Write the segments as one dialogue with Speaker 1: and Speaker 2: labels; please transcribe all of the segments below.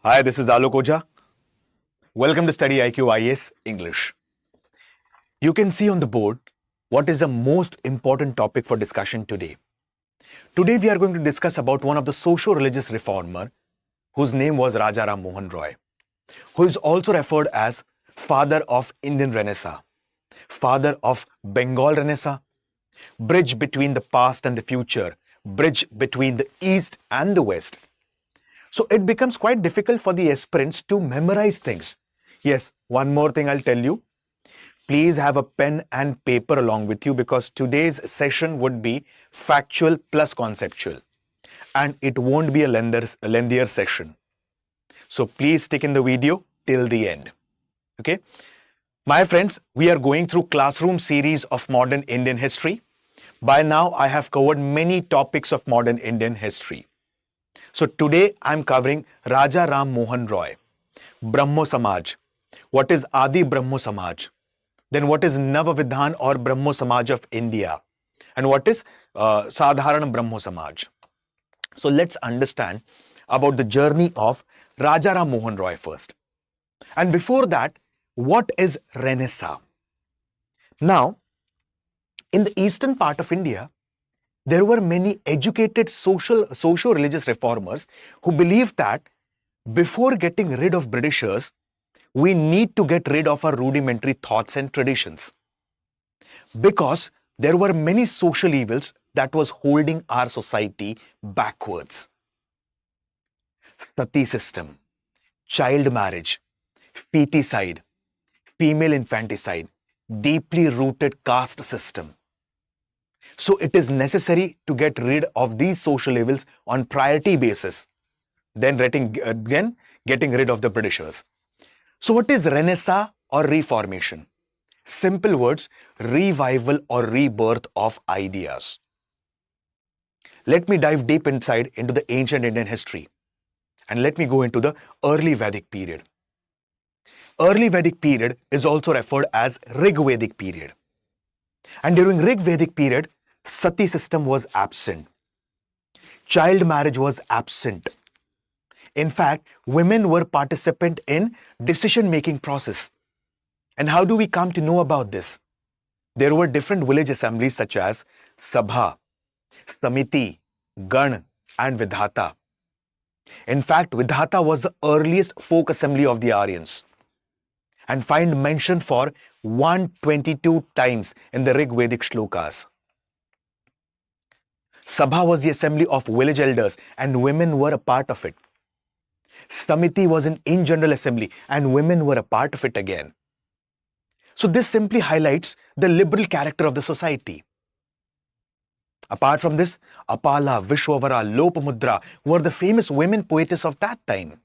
Speaker 1: Hi, this is Alok Ojha. Welcome to StudyIQ English. You can see on the board what is the most important topic for discussion today. Today we are going to discuss about one of the socio-religious reformer whose name was Raja Ram Mohan Roy, who is also referred as father of Indian Renaissance, father of Bengal Renaissance, bridge between the past and the future, bridge between the East and the West. So it becomes quite difficult for the aspirants to memorize things. Yes, one more thing I'll tell you. Please have a pen and paper along with you because today's session would be factual plus conceptual. And it won't be a lengthier session. So please stick in the video till the end. Okay? My friends, we are going through classroom series of modern Indian history. By now, I have covered many topics of modern Indian history. So today I'm covering Raja Ram Mohan Roy, Brahmo Samaj. What is Adi Brahmo Samaj? Then what is Navavidhan or Brahmo Samaj of India? And what is Sadharan Brahmo Samaj? So let's understand about the journey of Raja Ram Mohan Roy first. And before that, what is Renaissance? Now, in the eastern part of India, there were many educated socio-religious reformers who believed that before getting rid of Britishers, we need to get rid of our rudimentary thoughts and traditions. Because there were many social evils that was holding our society backwards. Sati system, child marriage, feticide, female infanticide, deeply rooted caste system. So it is necessary to get rid of these social evils on priority basis, then getting rid of the Britishers. So what is Renaissance or Reformation? Simple words, revival or rebirth of ideas. Let me dive deep inside into the ancient Indian history and let me go into the early Vedic period. Early Vedic period is also referred as Rig Vedic period. And during Rig Vedic period, Sati system was absent. Child marriage was absent. In fact, women were participant in decision-making process. And how do we come to know about this? There were different village assemblies such as Sabha, Samiti, Gan and Vidhata. In fact, Vidhata was the earliest folk assembly of the Aryans and find mention for 122 times in the Rig Vedic shlokas. Sabha was the assembly of village elders and women were a part of it. Samiti was an in general assembly and women were a part of it again. So this simply highlights the liberal character of the society. Apart from this, Apala, Vishwavara, Lopamudra were the famous women poetess of that time.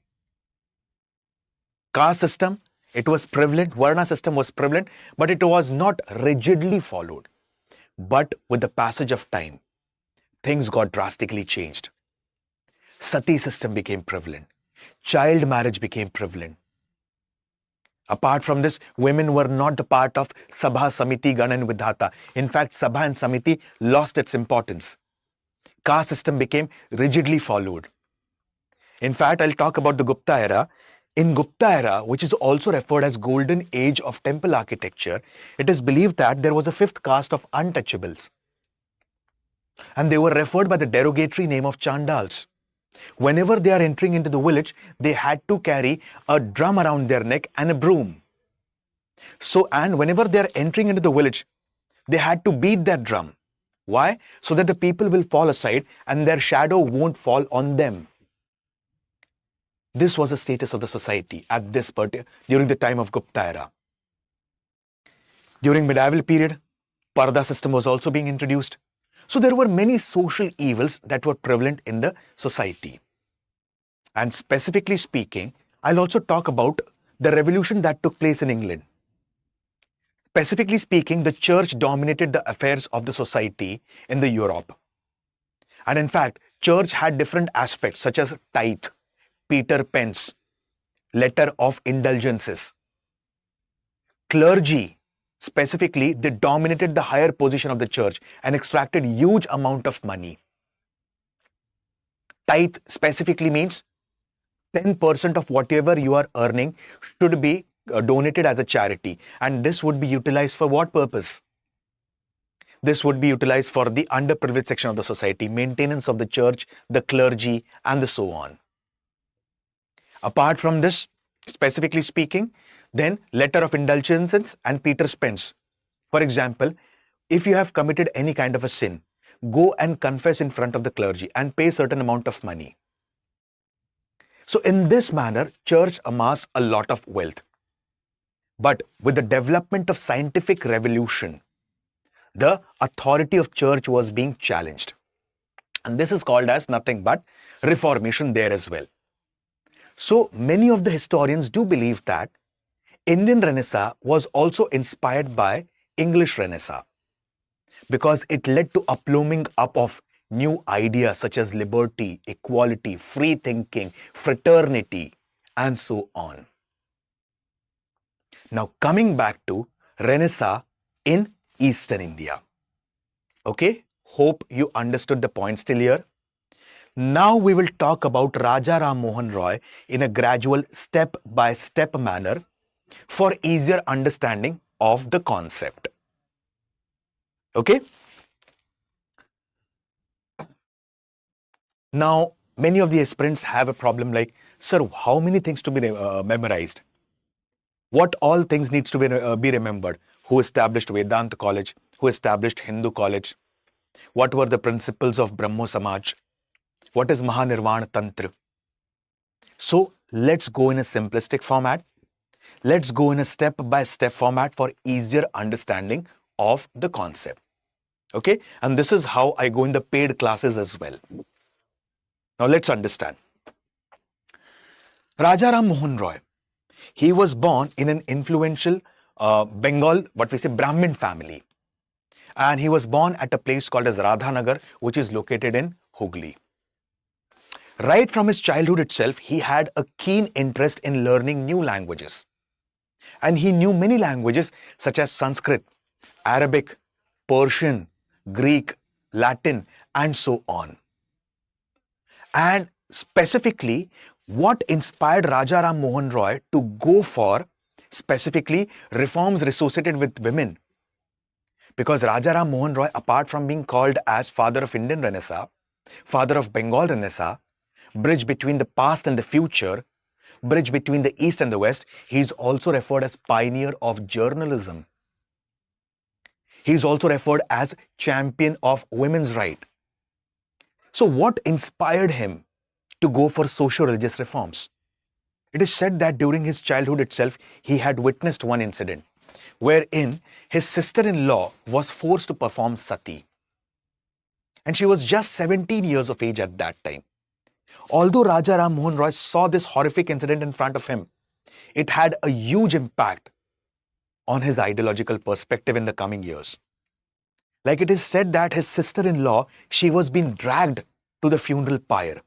Speaker 1: Caste system, it was prevalent, Varna system was prevalent, but it was not rigidly followed. But with the passage of time, things got drastically changed. Sati system became prevalent. Child marriage became prevalent. Apart from this, women were not the part of Sabha, Samiti, Gan and Vidhata. In fact, Sabha and Samiti lost its importance. Caste system became rigidly followed. In fact, I'll talk about the Gupta era. In Gupta era, which is also referred as golden age of temple architecture, it is believed that there was a fifth caste of untouchables. And they were referred by the derogatory name of Chandals. Whenever they are entering into the village, they had to carry a drum around their neck and a broom. And whenever they are entering into the village, they had to beat that drum. Why? So that the people will fall aside and their shadow won't fall on them. This was the status of the society at this during the time of Gupta era. During medieval period, Parda system was also being introduced. So there were many social evils that were prevalent in the society. And specifically speaking, I'll also talk about the revolution that took place in England. Specifically speaking, the church dominated the affairs of the society in the Europe. And in fact, church had different aspects such as tithe, Peter Pence, letter of indulgences. Clergy, specifically, they dominated the higher position of the church and extracted huge amount of money. Tithe specifically means 10% of whatever you are earning should be donated as a charity. And this would be utilized for what purpose? This would be utilized for the underprivileged section of the society, maintenance of the church, the clergy, and so on. Apart from this, specifically speaking, then letter of indulgences and Peter Spence. For example, if you have committed any kind of a sin, go and confess in front of the clergy and pay a certain amount of money. So in this manner, church amassed a lot of wealth. But with the development of scientific revolution, the authority of church was being challenged. And this is called as nothing but reformation there as well. So many of the historians do believe that Indian Renaissance was also inspired by English Renaissance, because it led to a pluming up of new ideas such as liberty, equality, free thinking, fraternity, and so on. Now coming back to Renaissance in Eastern India. Okay, hope you understood the points till here. Now we will talk about Raja Ram Mohan Roy in a gradual step-by-step manner for easier understanding of the concept. Okay. Now, many of the aspirants have a problem like, sir, how many things to be memorized? What all things needs to be remembered? Who established Vedanta College? Who established Hindu College? What were the principles of Brahmo Samaj? What is Mahanirvana Tantra? So, let's go in a simplistic format. Let's go in a step-by-step format for easier understanding of the concept. Okay? And this is how I go in the paid classes as well. Now, let's understand. Raja Ram Mohan Roy, he was born in an influential Bengal, Brahmin family. And he was born at a place called as Radhanagar, which is located in Hooghly. Right from his childhood itself, he had a keen interest in learning new languages. And he knew many languages such as Sanskrit, Arabic, Persian, Greek, Latin, and so on. And specifically, what inspired Raja Ram Mohan Roy to go for specifically reforms associated with women? Because Raja Ram Mohan Roy, apart from being called as father of Indian Renaissance, father of Bengal Renaissance, bridge between the past and the future, bridge between the East and the West, he is also referred as pioneer of journalism. He is also referred as champion of women's rights. So what inspired him to go for socio-religious reforms? It is said that during his childhood itself, he had witnessed one incident wherein his sister-in-law was forced to perform sati. And she was just 17 years of age at that time. Although Raja Ram Mohan Roy saw this horrific incident in front of him, it had a huge impact on his ideological perspective in the coming years. Like it is said that his sister-in-law, she was being dragged to the funeral pyre.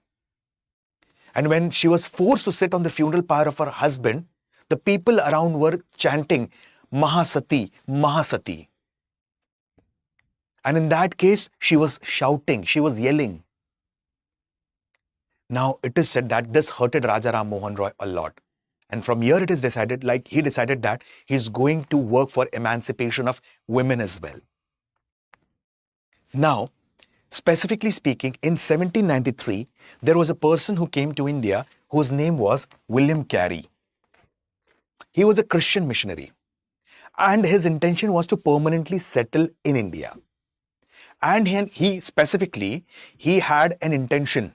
Speaker 1: And when she was forced to sit on the funeral pyre of her husband, the people around were chanting, Mahasati, Mahasati. And in that case, she was shouting, she was yelling. Now, it is said that this hurted Raja Ram Mohan Roy a lot. And from here it is decided, like he decided that he's going to work for emancipation of women as well. Now, specifically speaking, in 1793, there was a person who came to India whose name was William Carey. He was a Christian missionary. And his intention was to permanently settle in India. And he specifically, he had an intention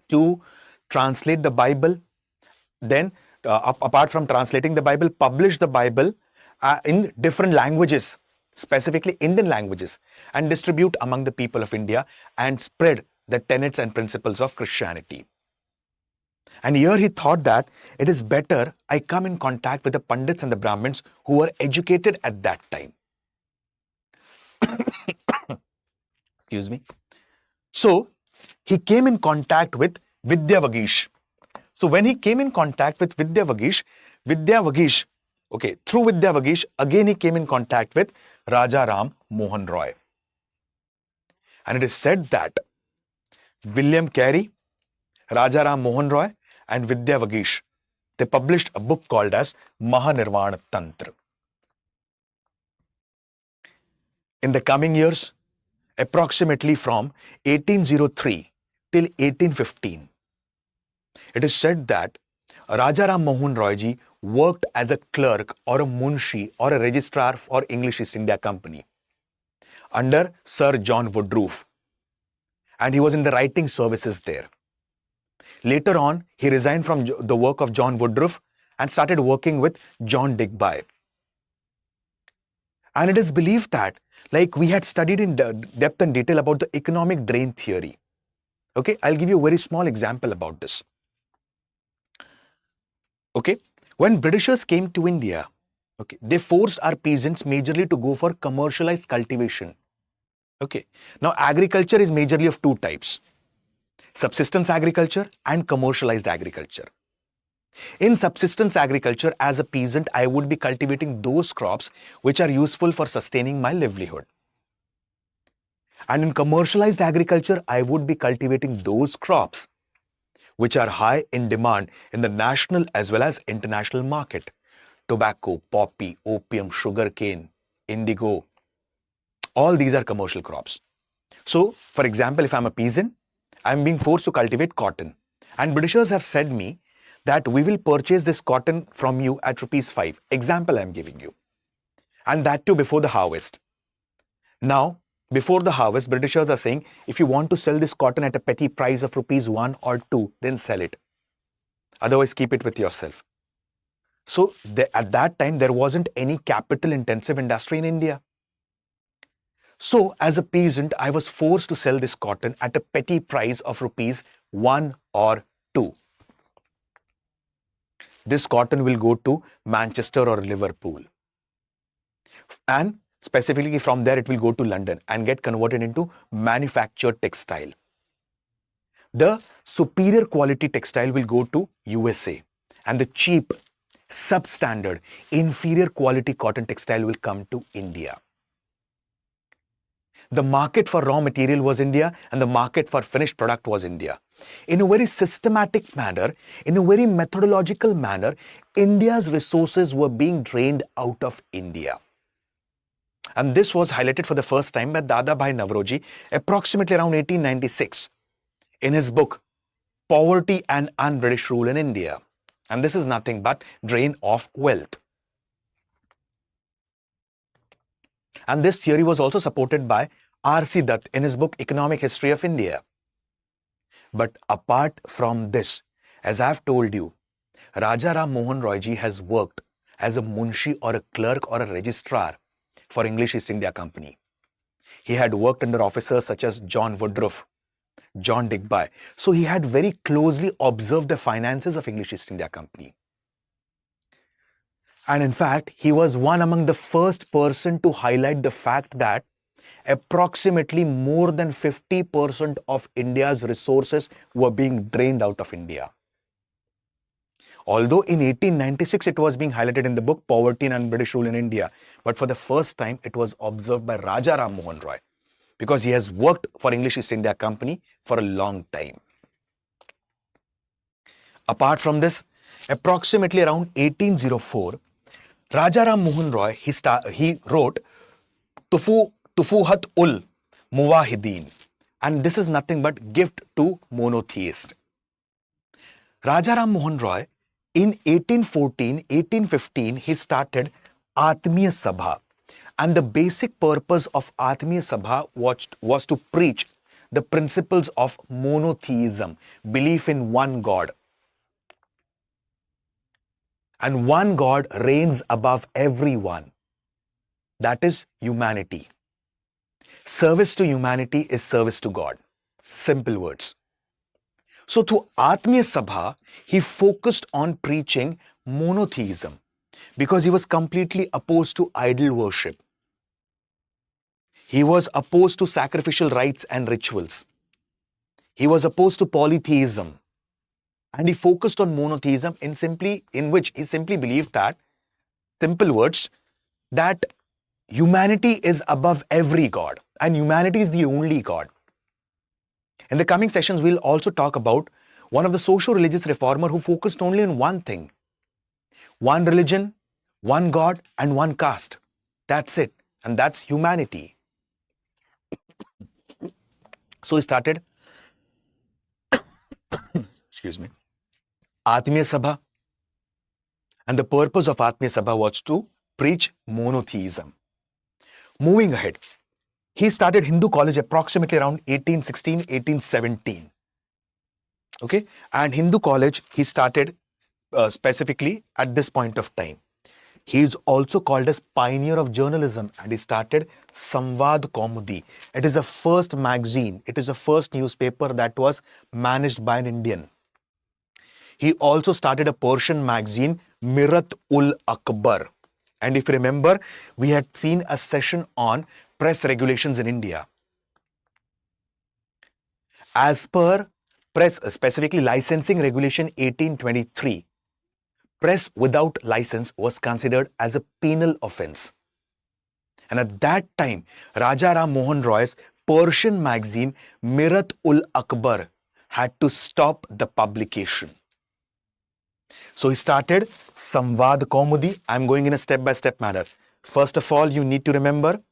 Speaker 1: to translate the Bible, then apart from translating the Bible, publish the Bible in different languages, specifically Indian languages, and distribute among the people of India and spread the tenets and principles of Christianity. And here he thought that it is better I come in contact with the Pandits and the Brahmins who were educated at that time. Excuse me. So, he came in contact with Vidyavagish. So, when he came in contact with Vidyavagish, through Vidyavagish, again he came in contact with Raja Ram Mohan Roy. And it is said that William Carey, Raja Ram Mohan Roy, and Vidya Vagish, they published a book called as Mahanirvana Tantra. In the coming years, approximately from 1803 till 1815, it is said that Raja Ram Mohan Roy ji worked as a clerk or a munshi or a registrar for English East India Company under Sir John Woodroffe, and he was in the writing services there. Later on, he resigned from the work of John Woodroffe and started working with John Digby. And it is believed that, like we had studied in depth and detail about the economic drain theory. Okay, I'll give you a very small example about this. Okay, when Britishers came to India, okay, they forced our peasants majorly to go for commercialized cultivation. Okay, now agriculture is majorly of two types: subsistence agriculture and commercialized agriculture. In subsistence agriculture, as a peasant, I would be cultivating those crops which are useful for sustaining my livelihood. And in commercialized agriculture, I would be cultivating those crops which are high in demand in the national as well as international market. Tobacco, poppy, opium, sugarcane, indigo, all these are commercial crops. So, for example, if I'm a peasant, I'm being forced to cultivate cotton. And Britishers have said me that we will purchase this cotton from you at ₹5. Example I'm giving you. And that too before the harvest. Now, before the harvest, Britishers are saying, if you want to sell this cotton at a petty price of ₹1 or 2, then sell it. Otherwise, keep it with yourself. So, at that time, there wasn't any capital-intensive industry in India. So, as a peasant, I was forced to sell this cotton at a petty price of ₹1 or 2. This cotton will go to Manchester or Liverpool. And specifically from there, it will go to London and get converted into manufactured textile. The superior quality textile will go to USA, and the cheap, substandard, inferior quality cotton textile will come to India. The market for raw material was India, and the market for finished product was India. In a very systematic manner, in a very methodological manner, India's resources were being drained out of India. And this was highlighted for the first time by Dadabhai Navroji approximately around 1896 in his book, Poverty and Un-British Rule in India. And this is nothing but drain of wealth. And this theory was also supported by R.C. Dutt in his book, Economic History of India. But apart from this, as I've told you, Raja Ram Mohan Roy ji has worked as a munshi or a clerk or a registrar for English East India Company. He had worked under officers such as John Woodroffe, John Digby. So he had very closely observed the finances of English East India Company. And in fact, he was one among the first person to highlight the fact that approximately more than 50% of India's resources were being drained out of India. Although in 1896 it was being highlighted in the book Poverty and Un-British Rule in India, but for the first time it was observed by Raja Ram Mohan Roy because he has worked for English East India Company for a long time. Apart from this, approximately around 1804, Raja Ram Mohan Roy, he wrote Tufuhat ul Muwahideen, and this is nothing but gift to monotheist. Raja Ram Mohan Roy, in 1814-1815, he started Atmiya Sabha, and the basic purpose of Atmiya Sabha was to preach the principles of monotheism, belief in one God. And one God reigns above everyone. That is humanity. Service to humanity is service to God. Simple words. So through Atmiya Sabha, he focused on preaching monotheism because he was completely opposed to idol worship. He was opposed to sacrificial rites and rituals. He was opposed to polytheism. And he focused on monotheism in which he simply believed that, simple words, that humanity is above every God and humanity is the only God. In the coming sessions, we'll also talk about one of the socio-religious reformer who focused only on one thing: one religion, one God, and one caste. That's it. And that's humanity. So he started, excuse me, Atmiya Sabha. And the purpose of Atmiya Sabha was to preach monotheism. Moving ahead, he started Hindu college approximately around 1816, 1817. Okay, and Hindu college he started specifically at this point of time. He is also called as pioneer of journalism, and he started Samvad Kaumudi. It is the first magazine, it is the first newspaper that was managed by an Indian. He also started a Persian magazine, Mirat-ul-Akbar. And if you remember, we had seen a session on press regulations in India. As per press, specifically licensing regulation 1823, press without license was considered as a penal offense. And at that time, Raja Ram Mohan Roy's Persian magazine Mirat-ul-Akbar had to stop the publication. So he started Samvad Kaumudi. I'm going in a step-by-step manner. First of all, you need to remember,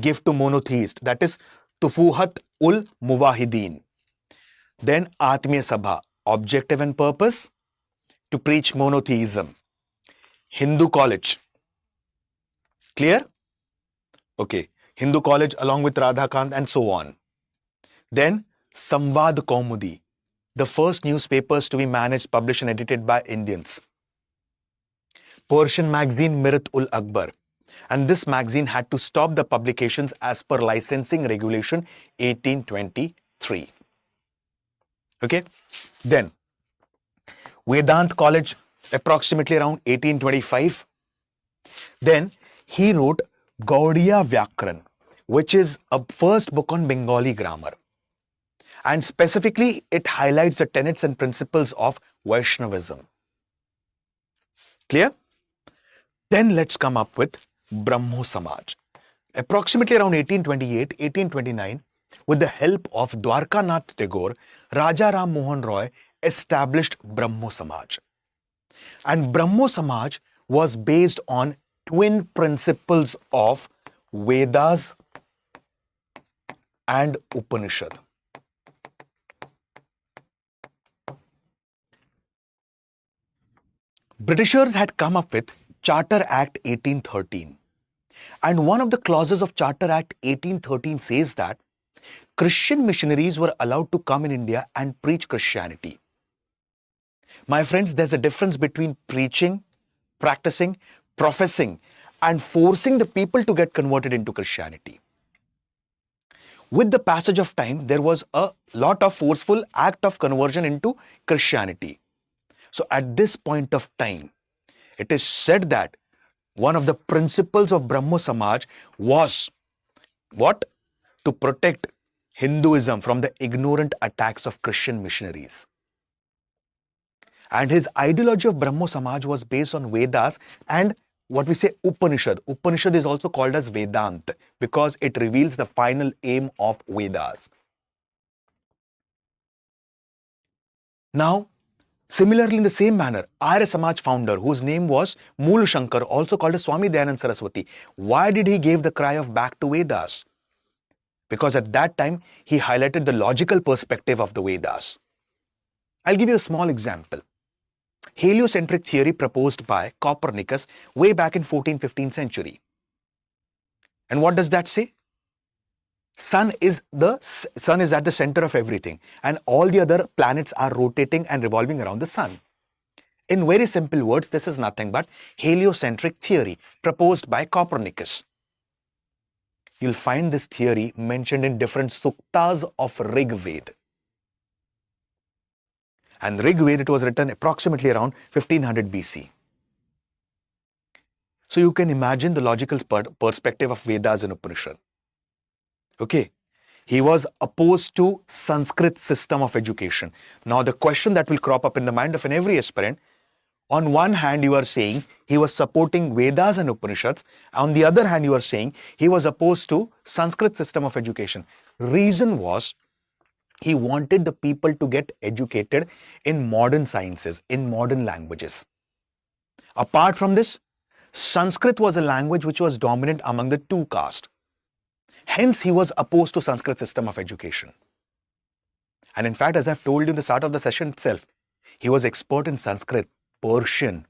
Speaker 1: give to monotheist, that is Tufuhat ul Muwahideen. Then Atmiya Sabha, objective and purpose, to preach monotheism. Hindu college. Clear? Okay. Hindu college along with Radhakant and so on. Then Samvad Kaumudi, the first newspapers to be managed, published and edited by Indians. Persian magazine Mirat-ul-Akbar. And this magazine had to stop the publications as per licensing regulation 1823. Okay. Then Vedant College approximately around 1825. Then he wrote Gaudiya Vyakran, which is a first book on Bengali grammar. And specifically, it highlights the tenets and principles of Vaishnavism. Clear? Then let's come up with Brahmo Samaj. Approximately around 1828, 1829, with the help of Dwarkanath Tagore, Raja Ram Mohan Roy established Brahmo Samaj. And Brahmo Samaj was based on twin principles of Vedas and Upanishad. Britishers had come up with Charter Act 1813. And one of the clauses of Charter Act 1813 says that Christian missionaries were allowed to come in India and preach Christianity. My friends, there's a difference between preaching, practicing, professing, and forcing the people to get converted into Christianity. With the passage of time, there was a lot of forceful act of conversion into Christianity. So at this point of time, it is said that one of the principles of Brahmo Samaj was what? To protect Hinduism from the ignorant attacks of Christian missionaries. And his ideology of Brahmo Samaj was based on Vedas and what we say Upanishad. Upanishad is also called as Vedant because it reveals the final aim of Vedas. Now, similarly, in the same manner, Arya Samaj founder, whose name was Mool Shankar, also called as Swami Dayanand Saraswati, why did he give the cry of back to Vedas? Because at that time, he highlighted the logical perspective of the Vedas. I'll give you a small example. Heliocentric theory proposed by Copernicus way back in 14th-15th century. And what does that say? Sun is at the center of everything, and all the other planets are rotating and revolving around the sun. In very simple words, this is nothing but heliocentric theory proposed by Copernicus. You'll find this theory mentioned in different suktas of Rig Veda. And Rig Veda, it was written approximately around 1500 BC. So you can imagine the logical perspective of Vedas and Upanishad. Okay, he was opposed to Sanskrit system of education. Now the question that will crop up in the mind of every aspirant, on one hand you are saying he was supporting Vedas and Upanishads, on the other hand you are saying he was opposed to Sanskrit system of education. Reason was, He wanted the people to get educated in modern sciences, in modern languages. Apart from this, Sanskrit was a language which was dominant among the two castes. Hence, he was opposed to Sanskrit system of education. And in fact, as I've told you in the start of the session itself, he was expert in Sanskrit, Persian,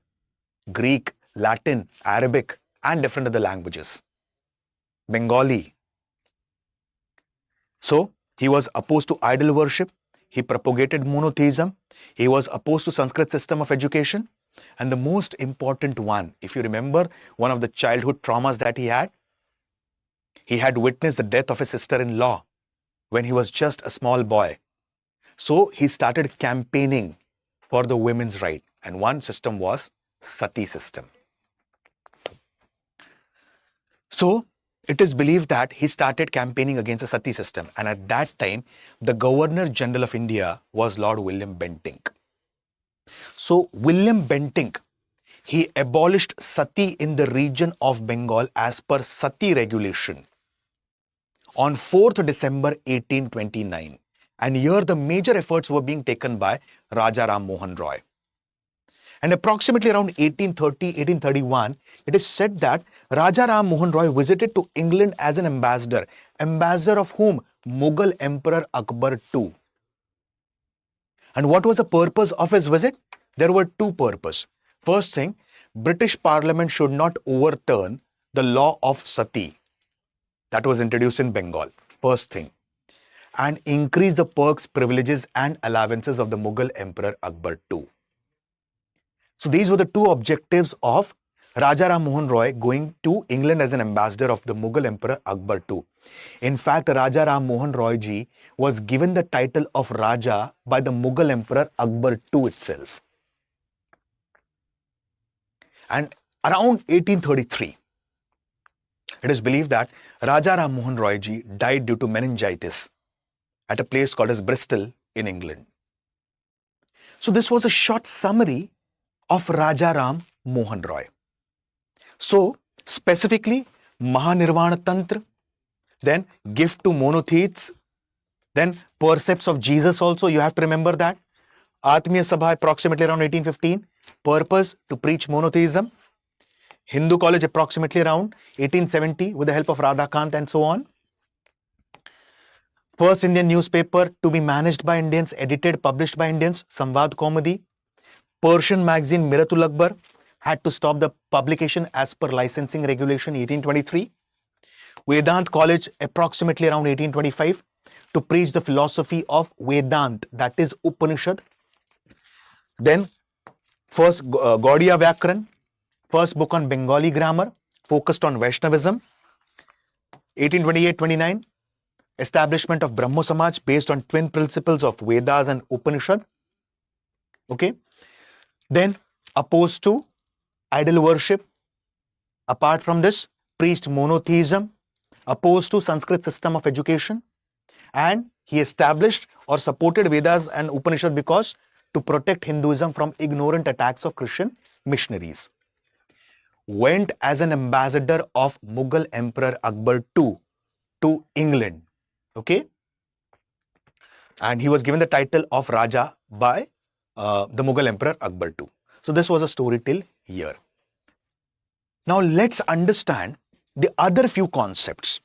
Speaker 1: Greek, Latin, Arabic, and different other languages. Bengali. So, he was opposed to idol worship. He propagated monotheism. He was opposed to Sanskrit system of education. And the most important one, if you remember one of the childhood traumas that he had witnessed the death of his sister-in-law when he was just a small boy. So he started campaigning for the women's right. And one system was Sati system. So it is believed that he started campaigning against the Sati system. And at that time, the Governor General of India was Lord William Bentinck. So William Bentinck, he abolished Sati in the region of Bengal as per Sati regulation on 4th December 1829. And here the major efforts were being taken by Raja Ram Mohan Roy. And approximately around 1830, 1831, it is said that Raja Ram Mohan Roy visited to England as an ambassador. Ambassador of whom? Mughal Emperor Akbar II. And what was the purpose of his visit? There were two purposes. First thing, British Parliament should not overturn the law of Sati that was introduced in Bengal. First thing. And increase the perks, privileges and allowances of the Mughal Emperor Akbar II. So these were the two objectives of Raja Ram Mohan Roy going to England as an ambassador of the Mughal Emperor Akbar II. In fact, Raja Ram Mohan Roy ji was given the title of Raja by the Mughal Emperor Akbar II itself. And around 1833, it is believed that Raja Ram Mohan Roy ji died due to meningitis at a place called as Bristol in England. So this was a short summary of Raja Ram Mohan Roy. So specifically, Mahanirvana Tantra, then gift to monotheists, then percepts of Jesus also, you have to remember that. Atmiya Sabha approximately around 1815, purpose to preach monotheism. Hindu College approximately around 1870 with the help of Radhakant and so on. First Indian newspaper to be managed by Indians, edited, published by Indians, Samvad Comedy. Persian magazine Miratul Akbar had to stop the publication as per licensing regulation 1823. Vedant College approximately around 1825 to preach the philosophy of Vedant, that is Upanishad. Then first Gaudiya Vyakran, first book on Bengali grammar, focused on Vaishnavism. 1828-29, establishment of Brahmo Samaj based on twin principles of Vedas and Upanishad. Okay. Then opposed to idol worship. Apart from this, preached monotheism, opposed to Sanskrit system of education, and he established or supported Vedas and Upanishad because to protect Hinduism from ignorant attacks of Christian missionaries. Went as an ambassador of Mughal Emperor Akbar II to England. Okay. And he was given the title of Raja by the Mughal Emperor Akbar II. So this was a story till here. Now let's understand the other few concepts.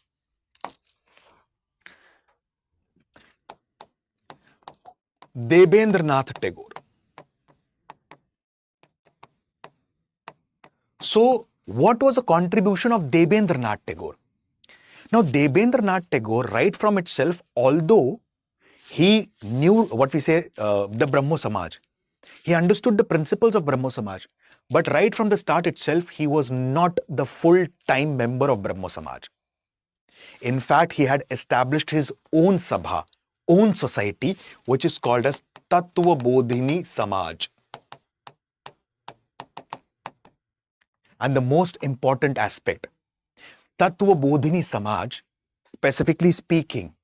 Speaker 1: Debendranath Tagore. So what was the contribution of Debendranath Tagore? Now Debendranath Tagore, right from itself, although he knew what we say, the Brahmo Samaj, he understood the principles of Brahmo Samaj, but right from the start itself, he was not the full-time member of Brahmo Samaj. In fact, he had established his own Sabha, own society, which is called as Tattva Bodhini Samaj. And the most important aspect, Tattva Bodhini Samaj, specifically speaking,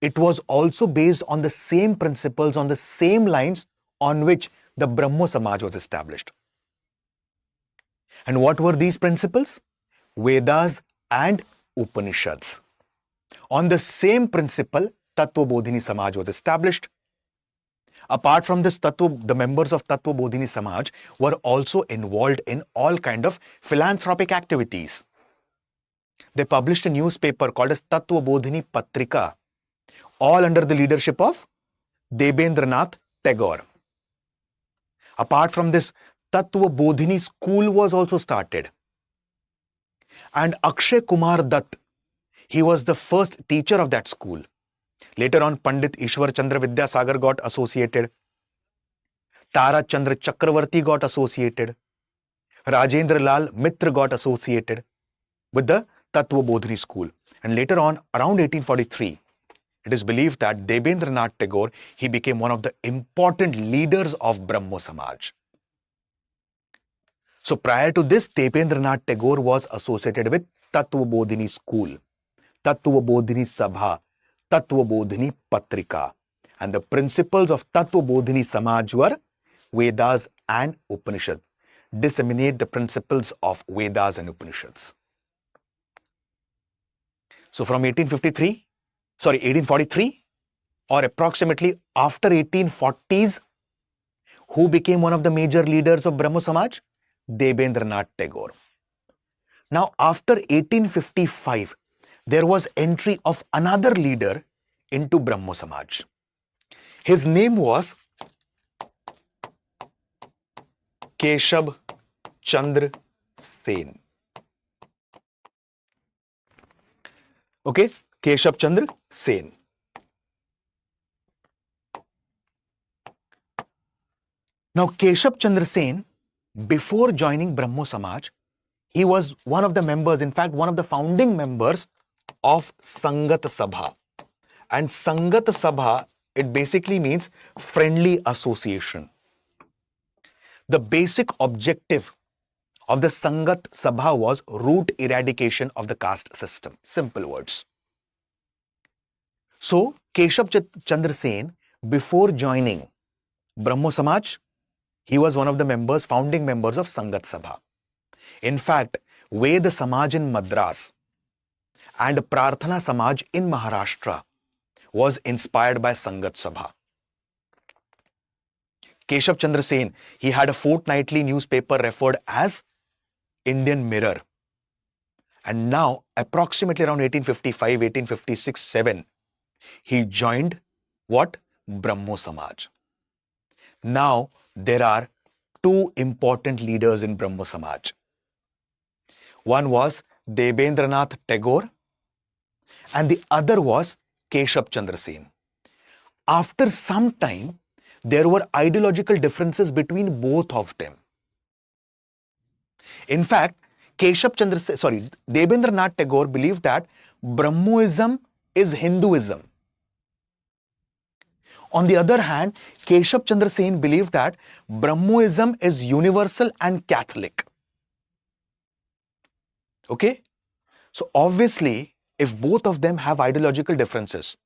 Speaker 1: it was also based on the same principles, on the same lines on which the Brahmo Samaj was established. And what were these principles? Vedas and Upanishads. On the same principle, Tattva Bodhini Samaj was established. Apart from this, the members of Tattva Bodhini Samaj were also involved in all kind of philanthropic activities. They published a newspaper called as Tattva Bodhini Patrika, all under the leadership of Debendranath Tagore. Apart from this, Tattva Bodhini School was also started. And Akshay Kumar Dutt, he was the first teacher of that school. Later on, Pandit Ishwar Chandra Vidyasagar got associated. Tara Chandra Chakravarti got associated. Rajendra Lal Mitra got associated with the Tattva Bodhini school. And later on, around 1843, it is believed that Debendranath Tagore, he became one of the important leaders of Brahmo Samaj. So prior to this, Debendranath Tagore was associated with Tattva Bodhini school, Tattva Bodhini Sabha, Tattva Bodhini Patrika. And the principles of Tattva Bodhini Samaj were Vedas and Upanishad. Disseminate the principles of Vedas and Upanishads. So from 1843 or approximately after 1840s, who became one of the major leaders of Brahmo Samaj? Debendranath Tagore. Now after 1855, there was entry of another leader into Brahmo Samaj. His name was Keshab Chandra Sen. Okay, Keshab Chandra Sen. Now Keshab Chandra Sen, before joining Brahmo Samaj, he was one of the members, in fact, one of the founding members of Sangat Sabha. And Sangat Sabha, it basically means friendly association. The basic objective of the Sangat Sabha was root eradication of the caste system. Simple words. So, Keshab Chandra Sen, before joining Brahmo Samaj, he was one of the members, founding members of Sangat Sabha. In fact, Ved Samaj in Madras and Prarthana Samaj in Maharashtra was inspired by Sangat Sabha. Keshab Chandra Sen, he had a fortnightly newspaper referred as Indian Mirror. And now, approximately around 1855, 1856, 7, he joined what? Brahmo Samaj. Now, there are two important leaders in Brahmo Samaj. One was Debendranath Tagore and the other was Keshab Chandra Sen. After some time, there were ideological differences between both of them. In fact, Debendranath Tagore believed that Brahmoism is Hinduism. On the other hand, Keshab Chandra Sen believed that Brahmoism is universal and Catholic. Okay? So obviously, if both of them have ideological differences,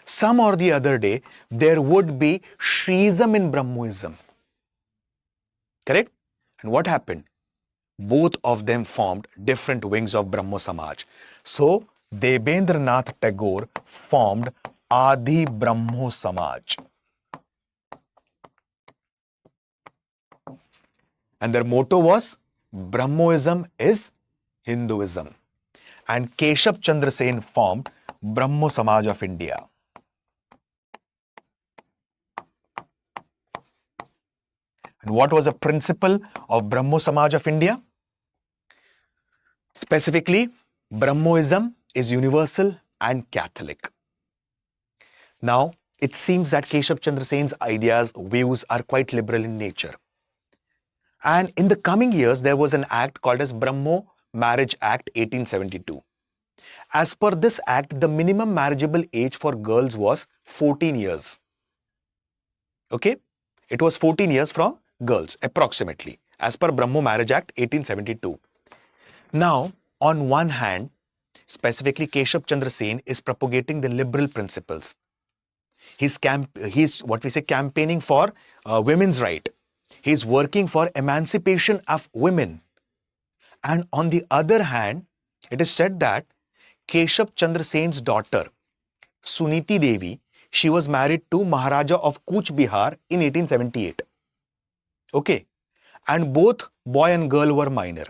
Speaker 1: some or the other day, there would be Shrism in Brahmoism. Correct? And what happened? Both of them formed different wings of Brahmo Samaj. So, Debendranath Tagore formed Adi Brahmo Samaj. And their motto was, Brahmoism is Hinduism. And Keshab Chandra Sen formed Brahmo Samaj of India. And what was the principle of Brahmo Samaj of India? Specifically, Brahmoism is universal and Catholic. Now, it seems that Keshab Chandra Sen's ideas, views are quite liberal in nature. And in the coming years, there was an act called as Brahmo Marriage Act 1872. As per this act, the minimum marriageable age for girls was 14 years. Okay? It was 14 years from girls, approximately, as per Brahmo Marriage Act 1872. Now, on one hand, specifically Keshab Chandra Sen is propagating the liberal principles. He's what we say campaigning for women's right. He's working for emancipation of women. And on the other hand, it is said that Keshab Chandra Sen's daughter, Suniti Devi, she was married to Maharaja of Kuch Bihar in 1878. Okay. And both boy and girl were minor.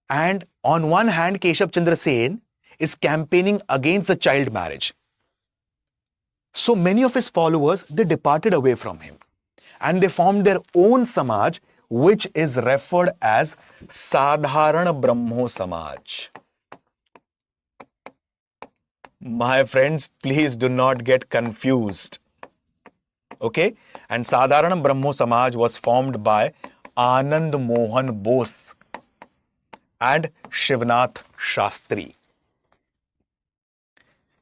Speaker 1: And on one hand, Keshab Chandra Sen is campaigning against the child marriage. So many of his followers, they departed away from him. And they formed their own Samaj, which is referred as Sadharan Brahmo Samaj. My friends, please do not get confused. Okay? And Sadharan Brahmo Samaj was formed by Anand Mohan Bose and Shivnath Shastri.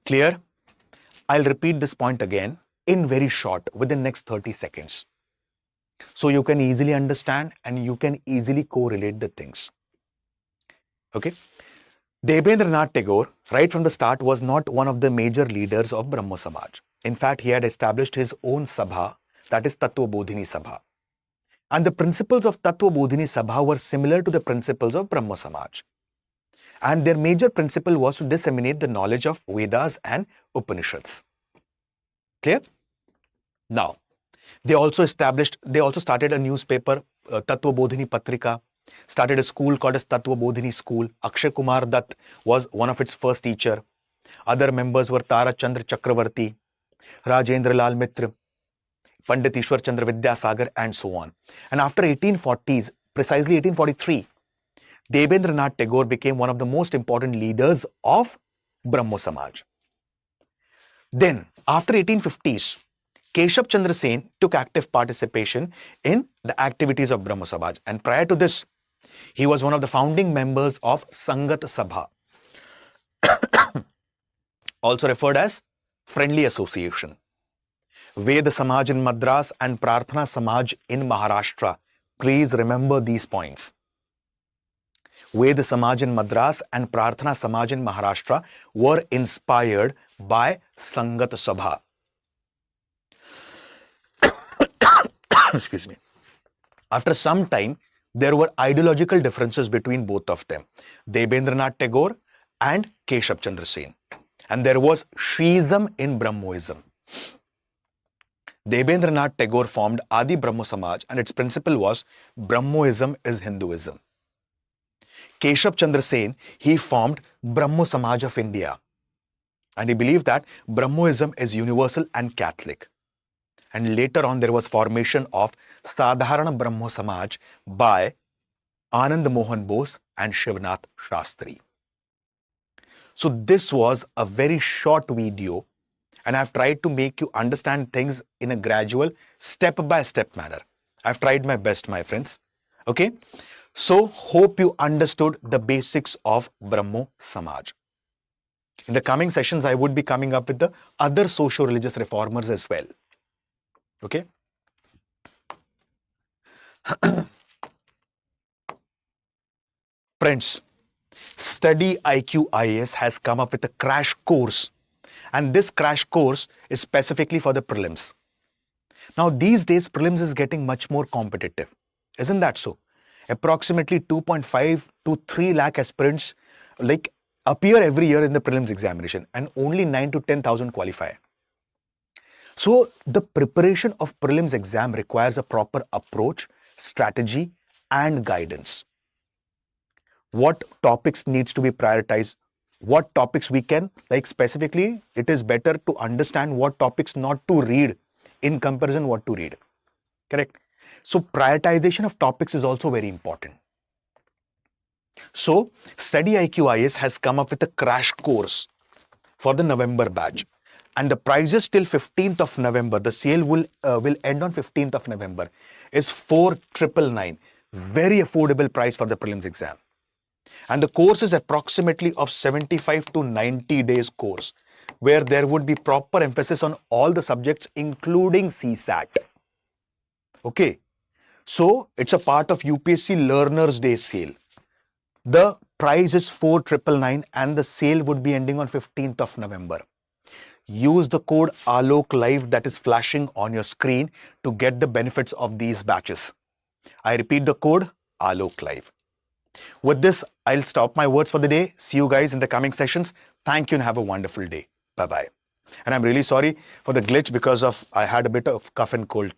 Speaker 1: Clear? I'll repeat this point again in very short, within next 30 seconds. So you can easily understand and you can easily correlate the things. Okay? Debendranath Tagore, right from the start, was not one of the major leaders of Brahmo Samaj. In fact, he had established his own Sabha, that is Tattva Bodhini Sabha. And the principles of Tattva Bodhini Sabha were similar to the principles of Brahmo Samaj. And their major principle was to disseminate the knowledge of Vedas and Upanishads. Clear? Now, they also started a newspaper, Tattva Bodhini Patrika, started a school called as Tattva Bodhini School. Akshay Kumar Dutt was one of its first teacher. Other members were Tara Chandra Chakravarti, Rajendra Lal Mitra, Pandit Ishwar Chandra Vidyasagar, and so on. And after 1840s, precisely 1843, Debendranath Tagore became one of the most important leaders of Brahmo Samaj. Then, after 1850s, Keshab Chandra Sen took active participation in the activities of Brahmo Samaj. And prior to this, he was one of the founding members of Sangat Sabha, also referred as Friendly Association. Ved Samaj in Madras and Prarthana Samaj in Maharashtra. Please remember these points. Ved Samaj in Madras and Prarthana Samaj in Maharashtra were inspired by Sangat Sabha. Excuse me. After some time, there were ideological differences between both of them, Debendranath Tagore and Keshab Chandra Sen. And there was Shiism in Brahmoism. Debendranath Tagore formed Adi Brahmo Samaj, and its principle was Brahmoism is Hinduism. Keshab Chandra Sen, he formed Brahmo Samaj of India. And he believed that Brahmoism is universal and Catholic. And later on, there was formation of Sadharan Brahmo Samaj by Anand Mohan Bose and Shivnath Shastri. So this was a very short video, and I've tried to make you understand things in a gradual, step-by-step manner. I've tried my best, my friends. Okay? So, hope you understood the basics of Brahmo Samaj. In the coming sessions, I would be coming up with the other socio-religious reformers as well. Okay? Friends, StudyIQ IAS has come up with a crash course, and this crash course is specifically for the prelims. Now, these days, prelims is getting much more competitive. Isn't that so? Approximately 2.5 to 3 lakh aspirants appear every year in the prelims examination, and only 9 to 10,000 qualify. So, the preparation of prelims exam requires a proper approach, strategy, and guidance. What topics needs to be prioritized? What topics we can, specifically, it is better to understand what topics not to read in comparison what to read. Correct? So, prioritization of topics is also very important. So, StudyIQ IAS has come up with a crash course for the November batch. And the prices till 15th of November, the sale will end on 15th of November, is 4,999. Very affordable price for the prelims exam. And the course is approximately of 75 to 90 days course, where there would be proper emphasis on all the subjects, including CSAT. Okay. So, it's a part of UPSC Learners Day sale. The price is 4,999 and the sale would be ending on 15th of November. Use the code Alok Live that is flashing on your screen to get the benefits of these batches. I repeat the code Alok Live. With this, I'll stop my words for the day. See you guys in the coming sessions. Thank you and have a wonderful day. Bye-bye. And I'm really sorry for the glitch because I had a bit of cough and cold